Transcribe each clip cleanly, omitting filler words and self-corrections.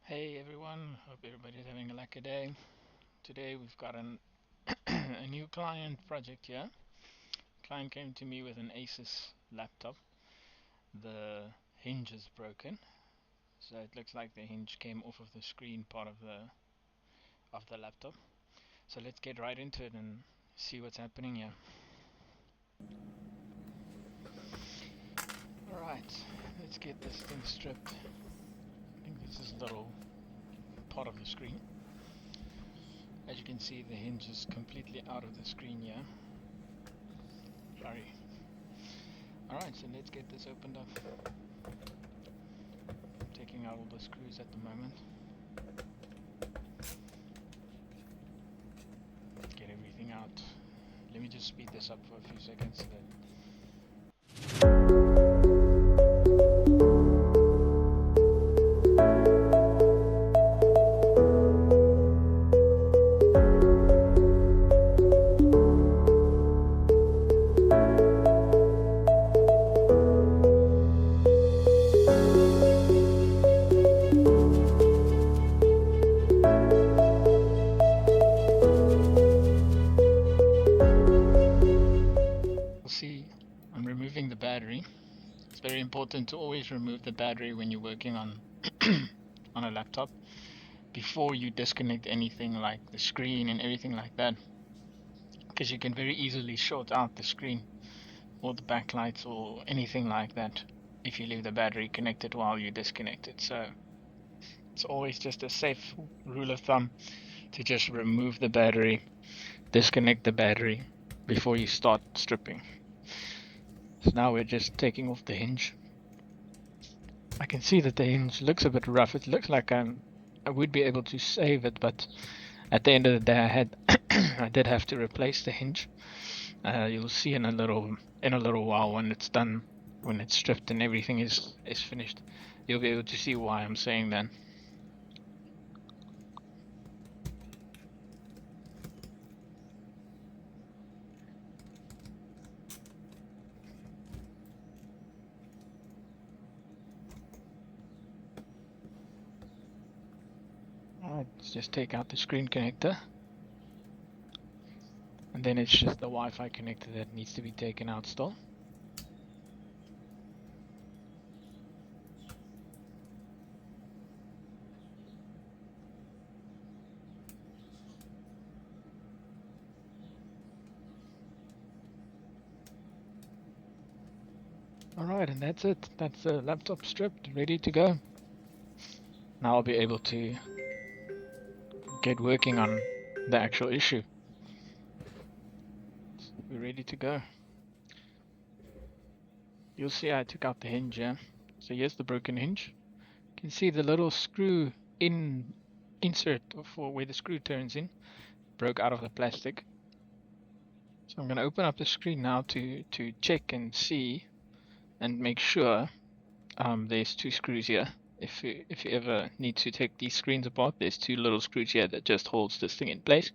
Hey everyone, hope everybody's having a lucky day. Today we've got a new client project here. Client came to me with an Asus laptop. The hinge is broken, so it looks like the hinge came off of the screen part of the laptop. So let's get right into it and see what's happening here. Alright, let's get this thing stripped. I think this is a little part of the screen. As you can see, the hinge is completely out of the screen here. Sorry. Alright, so let's get this opened up. I'm taking out all the screws at the moment. Get everything out. Let me just speed this up for a few seconds so that see, I'm removing the battery. It's very important to always remove the battery when you're working on on a laptop before you disconnect anything like the screen and everything like that, because you can very easily short out the screen or the backlights or anything like that if you leave the battery connected while you disconnect it. So it's always just a safe rule of thumb to just remove the battery, disconnect the battery before you start stripping. So now we're just taking off the hinge. I can see that the hinge looks a bit rough. It looks like I would be able to save it, but at the end of the day I did have to replace the hinge. You'll see in a little while when it's done, when it's stripped and everything is finished, you'll be able to see why I'm saying that. Alright, let's just take out the screen connector. And then it's just the Wi-Fi connector that needs to be taken out still. Alright, and that's it. That's the laptop stripped, ready to go. Now I'll be able to get working on the actual issue. We're ready to go. You'll see I took out the hinge here. So here's the broken hinge. You can see the little screw insert for where the screw turns in broke out of the plastic. So I'm going to open up the screen now to check and see and make sure there's two screws here. If you ever need to take these screens apart, there's two little screws here that just holds this thing in place.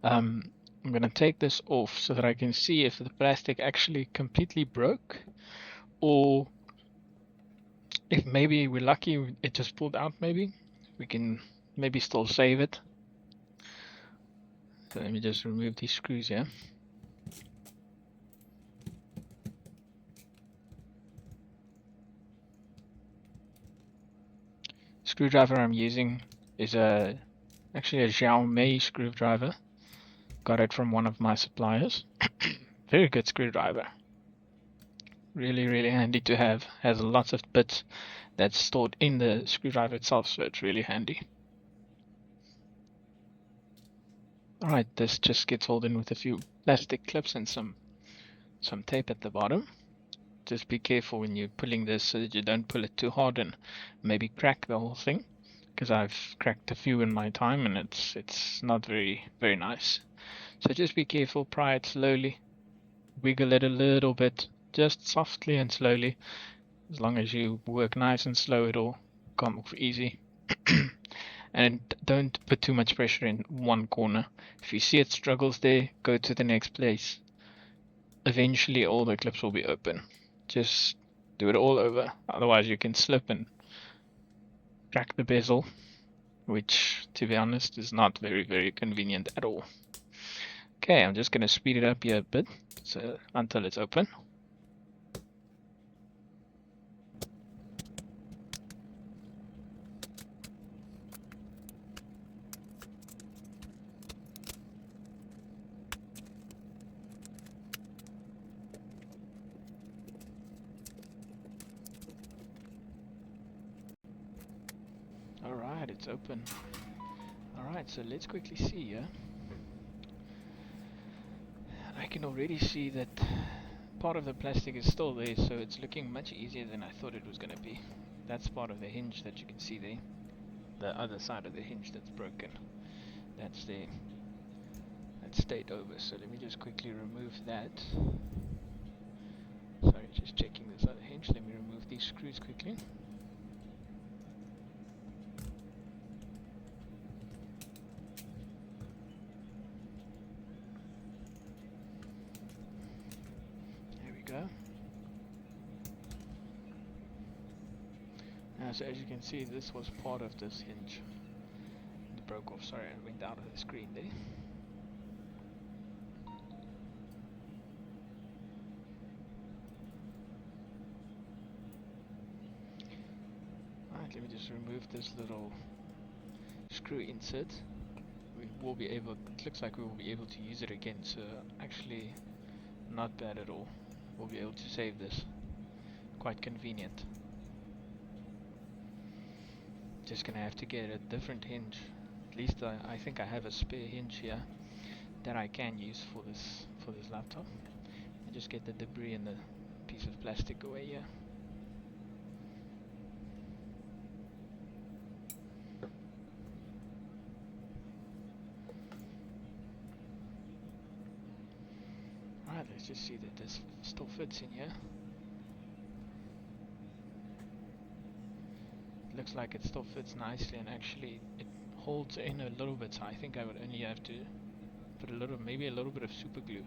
I'm going to take this off so that I can see if the plastic actually completely broke, or if maybe we're lucky it just pulled out. Maybe we can maybe still save it. So let me just remove these screws here. Screwdriver I'm using is actually a Xiaomi screwdriver. Got it from one of my suppliers. Very good screwdriver. Really handy to have. Has lots of bits that's stored in the screwdriver itself, so it's really handy. Alright, this just gets held in with a few plastic clips and some tape at the bottom. Just be careful when you're pulling this so that you don't pull it too hard and maybe crack the whole thing, because I've cracked a few in my time and it's not very nice. So just be careful, pry it slowly, wiggle it a little bit, just softly and slowly. As long as you work nice and slow, it'll come off easy. And don't put too much pressure in one corner. If you see it struggles there, go to the next place. Eventually all the clips will be open. Just do it all over, otherwise you can slip and crack the bezel. which, to be honest, is not very convenient at all. Okay, I'm just going to speed it up here a bit so until it's open. Alright, it's open. Alright, so let's quickly see here. I can already see that part of the plastic is still there, so it's looking much easier than I thought it was going to be. That's part of the hinge that you can see there. The other side of the hinge that's broken. That's there. That stayed over, so let me just quickly remove that. Sorry, just checking this other hinge. Let me remove these screws quickly. There we go. Now, so as you can see, this was part of this hinge. It broke off. Sorry, I went out of the screen there. Alright, let me just remove this little screw insert. We will be able, it looks like we will be able to use it again, so actually not bad at all. We'll be able to save this. Quite convenient. Just gonna have to get a different hinge. At least I think I have a spare hinge here that I can use for this laptop. And just get the debris and the piece of plastic away here. Alright, let's just see that this still fits in here. It looks like it still fits nicely, and actually it holds in a little bit, so I think I would only have to put maybe a little bit of super glue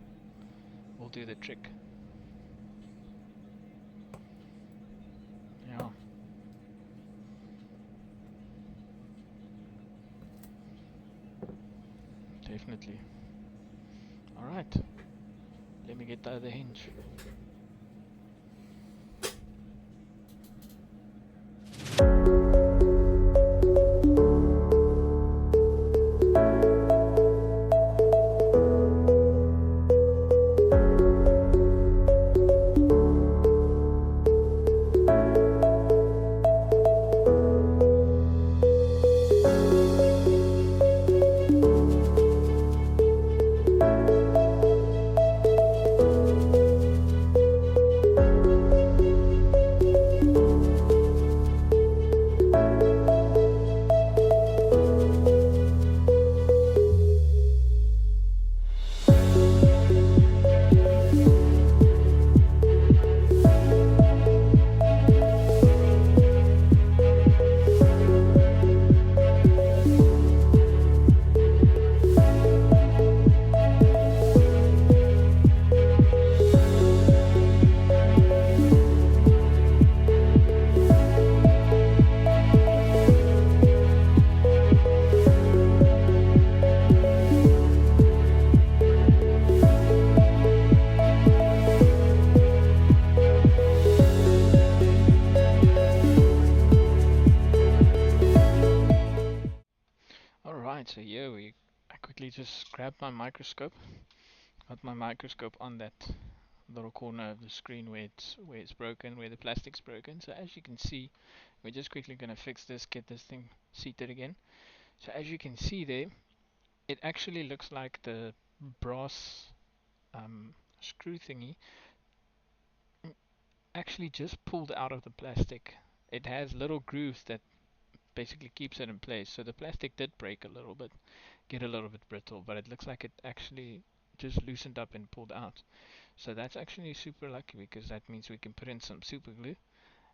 will do the trick. Yeah. Definitely. Alright. Let me get the other hinge. So here I quickly just grabbed my microscope, got my microscope on that little corner of the screen where it's broken, where the plastic's broken. So as you can see, we're just quickly gonna fix this, get this thing seated again. So as you can see there, it actually looks like the brass screw thingy actually just pulled out of the plastic. It has little grooves that basically keeps it in place. So the plastic did break a little bit, get a little bit brittle, but it looks like it actually just loosened up and pulled out. So that's actually super lucky, because that means we can put in some super glue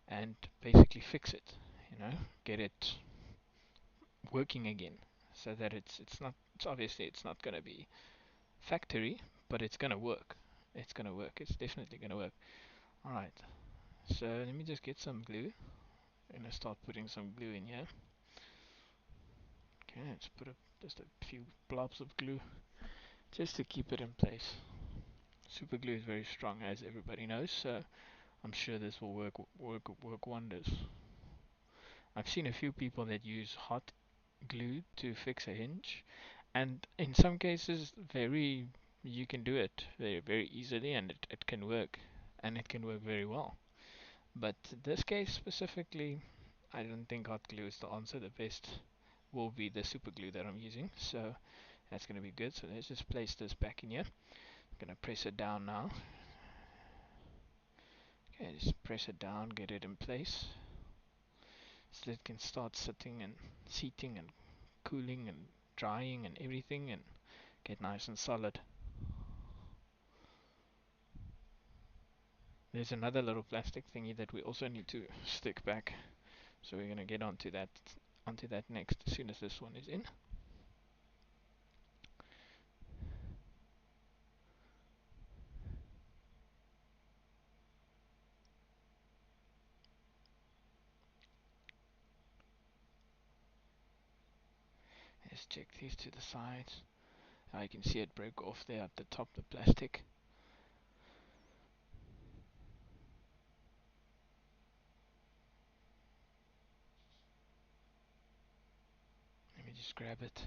and basically fix it, get it working again, so that it's obviously it's not going to be factory, but it's going to work. It's going to work. It's definitely going to work. All right. So let me just get some glue. I'm going to start putting some glue in here. And then we're just going to quickly just grab my microscope, got my microscope on that little corner of the screen where it's broken, where the plastic's broken. So as you can see, we're just quickly gonna fix this, get this thing seated again. So as you can see there, it actually looks like the brass screw thingy actually just pulled out of the plastic. It has little grooves that basically keeps it in place. So the plastic did break a little bit, get a little bit brittle, but it looks like it actually just loosened up and pulled out. So that's actually super lucky, because that means we can put in some super glue and get it working again, so that it's not going to be factory, but it's going to work. It's definitely going to work. All right. So let me just get some glue Okay, let's put just a few blobs of glue just to keep it in place. Super glue is very strong, as everybody knows, so I'm sure this will work wonders. I've seen a few people that use hot glue to fix a hinge, and in some cases you can do it very easily, and it can work, and it can work very well. But this case specifically, I don't think hot glue is the answer. The best will be the super glue that I'm using, so that's going to be good. So let's just place this back in here. I'm going to press it down now. Okay, just press it down, get it in place, so that it can start sitting and seating and cooling and drying and everything, and get nice and solid. There's another little plastic thingy that we also need to stick back, so we're going to get onto that next as soon as this one is in. Let's check these to the sides. You can see it broke off there at the top, the plastic. Let me just grab it.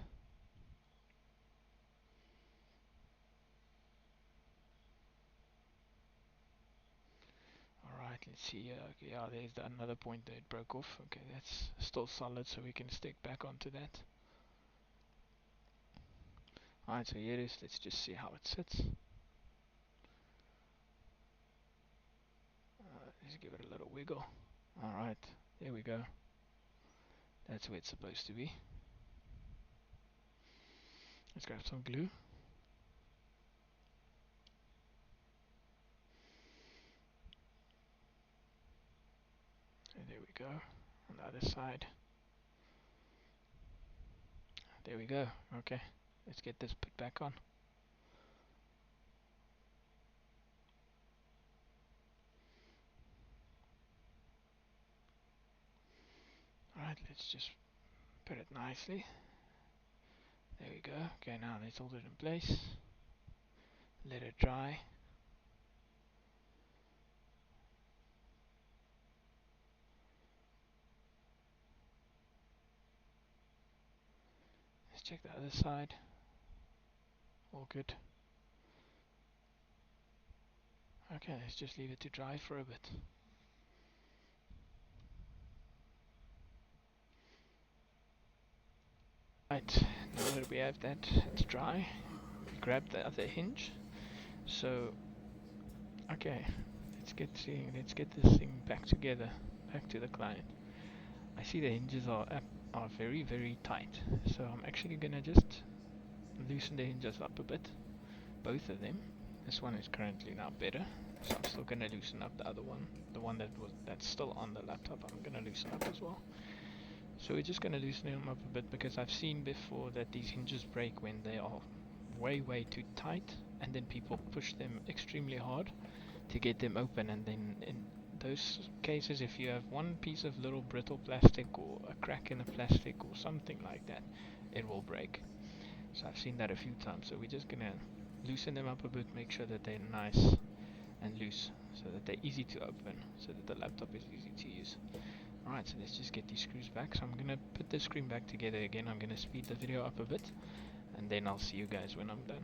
Alright, let's see. Okay, yeah, there's another point that it broke off. Okay, that's still solid, so we can stick back onto that. Alright, so here it is. Let's just see how it sits. Let's give it a little wiggle. Alright, there we go. That's where it's supposed to be. Let's grab some glue. And there we go. On the other side. There we go. Okay, let's get this put back on. Alright, let's just put it nicely. There we go. Okay, now let's hold it in place. Let it dry. Let's check the other side. All good. Okay, let's just leave it to dry for a bit. Right, now that we have that it's dry, grab the other hinge. So, okay, let's get this thing back together, back to the client. I see the hinges are very tight, so I'm actually gonna just loosen the hinges up a bit, both of them. This one is currently now better, so I'm still gonna loosen up the other one, the one that's still on the laptop. I'm gonna loosen up as well. So we're just going to loosen them up a bit, because I've seen before that these hinges break when they are way too tight, and then people push them extremely hard to get them open, and then in those cases, if you have one piece of little brittle plastic or a crack in the plastic or something like that, it will break. So I've seen that a few times, so we're just going to loosen them up a bit, make sure that they're nice and loose, so that they're easy to open, so that the laptop is easy to use. Alright, so let's just get these screws back. So I'm going to put the screen back together again. I'm going to speed the video up a bit, and then I'll see you guys when I'm done.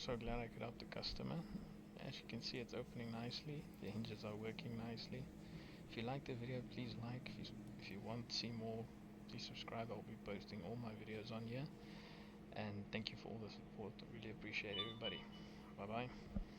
so glad I could help the customer. As you can see, it's opening nicely. The hinges are working nicely. If you like the video, please like. If you want to see more, please subscribe. I'll be posting all my videos on here. And thank you for all the support. I really appreciate everybody. Bye bye.